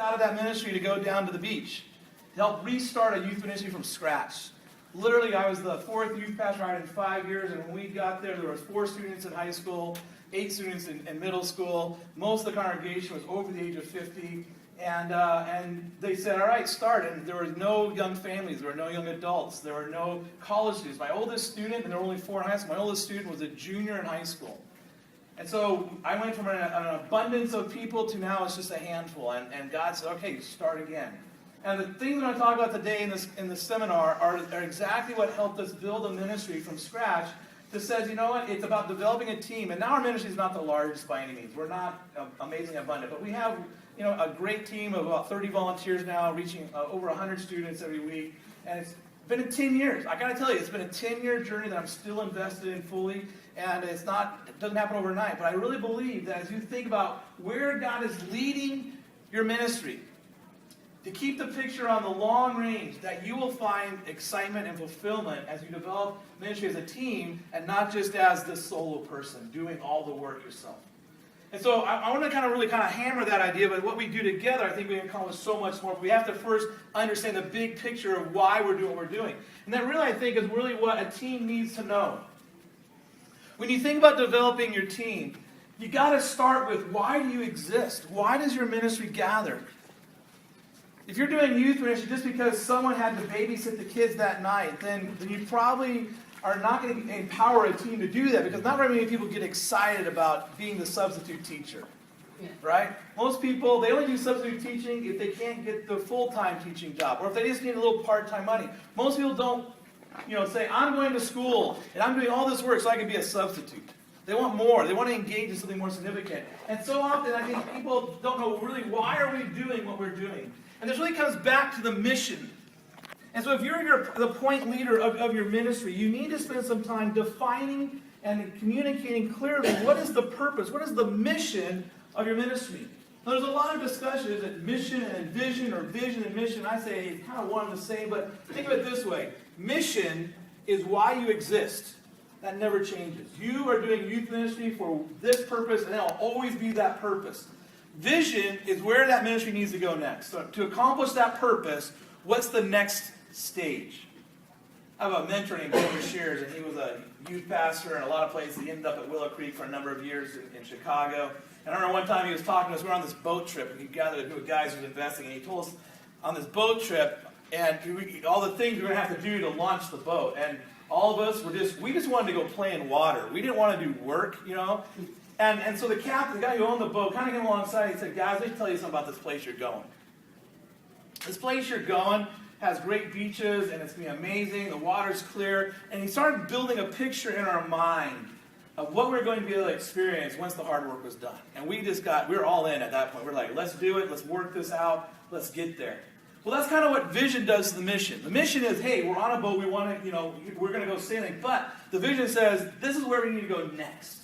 out of that ministry to go down to the beach to help restart a youth ministry from scratch. Literally, I was the 4th youth pastor I had in 5 years, and when we got there was 4 students in high school, 8 students in middle school. Most of the congregation was over the age of 50. And they said, all right, start. And there were no young families. There were no young adults. There were no college students. My oldest student, and there were only 4 in high school, my oldest student was a junior in high school. And so I went from an abundance of people to now it's just a handful. And God said, okay, start again. And the things I'm going to talk about today in this seminar are exactly what helped us build a ministry from scratch that says, you know what, it's about developing a team. And now our ministry is not the largest by any means. We're not amazingly abundant, but we have a great team of about 30 volunteers now, reaching over 100 students every week. And it's been 10 years. I got to tell you, it's been a 10-year journey that I'm still invested in fully. And it doesn't happen overnight. But I really believe that as you think about where God is leading your ministry, to keep the picture on the long range, that you will find excitement and fulfillment as you develop ministry as a team and not just as the solo person doing all the work yourself. And so I want to really hammer that idea, but what we do together, I think we can accomplish so much more. But we have to first understand the big picture of why we're doing what we're doing. And that really, I think, is really what a team needs to know. When you think about developing your team, you got to start with, why do you exist? Why does your ministry gather? If you're doing youth ministry just because someone had to babysit the kids that night, then you probably are not going to empower a team to do that, because not very many people get excited about being the substitute teacher. Yeah. Right? Most people, they only do substitute teaching if they can't get the full-time teaching job, or if they just need a little part-time money. Most people don't say, I'm going to school and I'm doing all this work so I can be a substitute. They want more. They want to engage in something more significant. And so often I think people don't know really, why are we doing what we're doing? And this really comes back to the mission. And so if you're the point leader of your ministry, you need to spend some time defining and communicating clearly what is the purpose, what is the mission of your ministry. Now, there's a lot of discussion, is it mission and vision, or vision and mission? I say it's kind of one and the same, but think of it this way. Mission is why you exist. That never changes. You are doing youth ministry for this purpose, and it'll always be that purpose. Vision is where that ministry needs to go next. So to accomplish that purpose, what's the next stage? I have a mentor named David Shears, and he was a youth pastor in a lot of places. He ended up at Willow Creek for a number of years in Chicago. And I remember one time he was talking to us. We were on this boat trip, and he gathered a group of guys who were investing, and he told us on this boat trip, and all the things we were going to have to do to launch the boat. And all of us we just wanted to go play in water. We didn't want to do work, And so the captain, the guy who owned the boat, kind of came alongside. He said, guys, let me tell you something about this place you're going. This place you're going has great beaches, and it's going to be amazing. The water's clear. And he started building a picture in our mind of what we're going to be able to experience once the hard work was done. And we were all in at that point. We're like, let's do it. Let's work this out. Let's get there. Well, that's kind of what vision does to the mission. The mission is, hey, we're on a boat. We want to, we're going to go sailing. But the vision says, this is where we need to go next.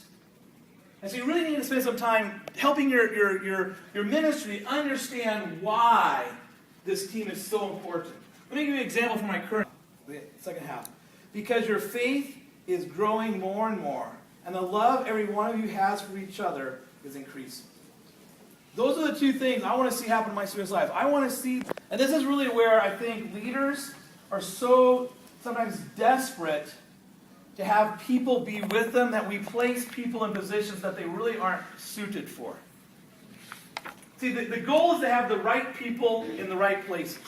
And so you really need to spend some time helping your ministry understand why this team is so important. Let me give you an example from my current second half. Because your faith is growing more and more, and the love every one of you has for each other is increasing. Those are the two things I want to see happen in my students' lives. I want to see, and this is really where I think leaders are so sometimes desperate to have people be with them, that we place people in positions that they really aren't suited for. See, the goal is to have the right people in the right places.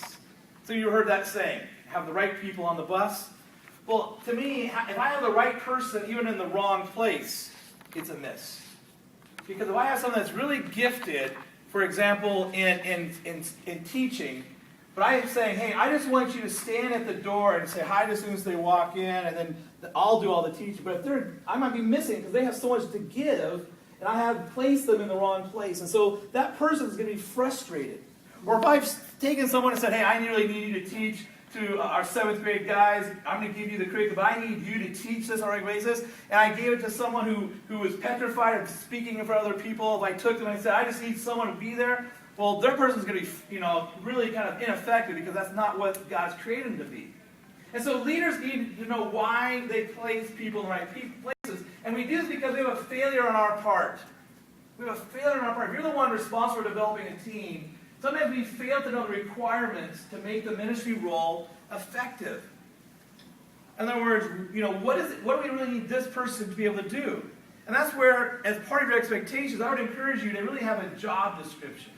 So you heard that saying, have the right people on the bus. Well, to me, if I have the right person even in the wrong place, it's a miss. Because if I have someone that's really gifted, for example, in teaching, but I am saying, hey, I just want you to stand at the door and say hi to students as they walk in, and then I'll do all the teaching. But I might be missing because they have so much to give, and I have placed them in the wrong place. And so that person is going to be frustrated. Or if I've taken someone and said, hey, I really need you to teach to our 7th grade guys, I'm going to give you the curriculum, but I need you to teach this on a regular basis. And I gave it to someone who was petrified of speaking in front of other people. If I took them and I said, I just need someone to be there, well, their person's going to be, really kind of ineffective, because that's not what God's created them to be. And so leaders need to know why they place people in the right places. And we do this because we have a failure on our part. We have a failure on our part. If you're the one responsible for developing a team, Sometimes we fail to know the requirements to make the ministry role effective. In other words, what do we really need this person to be able to do? And that's where, as part of your expectations, I would encourage you to really have a job description.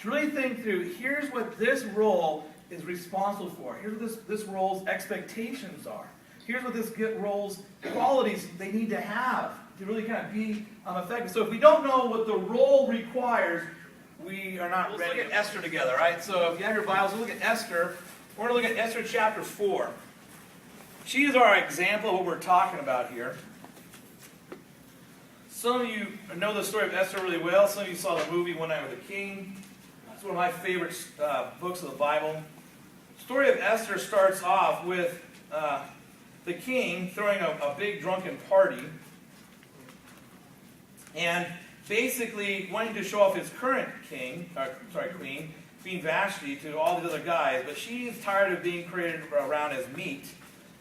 To really think through, here's what this role is responsible for. Here's what this role's expectations are. Here's what this role's qualities they need to have to really kind of be effective. So if we don't know what the role requires, we are not ready. Let's look at Esther together, right? So if you have your Bibles, we'll look at Esther. We're going to look at Esther chapter 4. She is our example of what we're talking about here. Some of you know the story of Esther really well. Some of you saw the movie One Night with the King. It's one of my favorite books of the Bible. The story of Esther starts off with the king throwing a big drunken party and basically wanting to show off his current queen, Queen Vashti, to all these other guys. But she's tired of being paraded around as meat.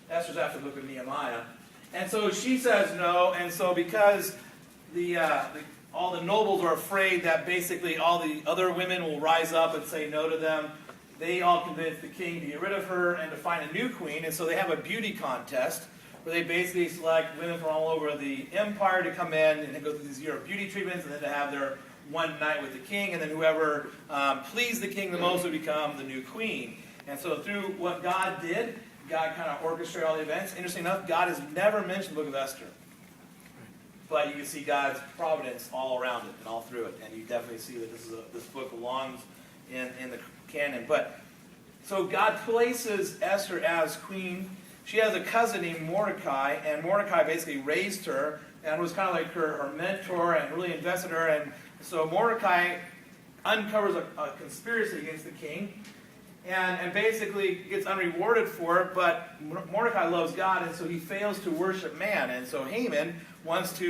Esther's after the book of Nehemiah. And so she says no, and so because all the nobles are afraid that basically all the other women will rise up and say no to them, they all convince the king to get rid of her and to find a new queen. And so they have a beauty contest where they basically select women from all over the empire to come in and go through these year of beauty treatments and then to have their one night with the king. And then whoever pleased the king the most would become the new queen. And so through what God did, God kind of orchestrated all the events. Interesting enough, God has never mentioned the book of Esther. But you can see God's providence all around it and all through it. And you definitely see that this book belongs in the canon. But so God places Esther as queen. She has a cousin named Mordecai, and Mordecai basically raised her and was kind of like her mentor and really invested her. And so Mordecai uncovers a conspiracy against the king and basically gets unrewarded for it. But Mordecai loves God, and so he fails to worship man. And so Haman wants to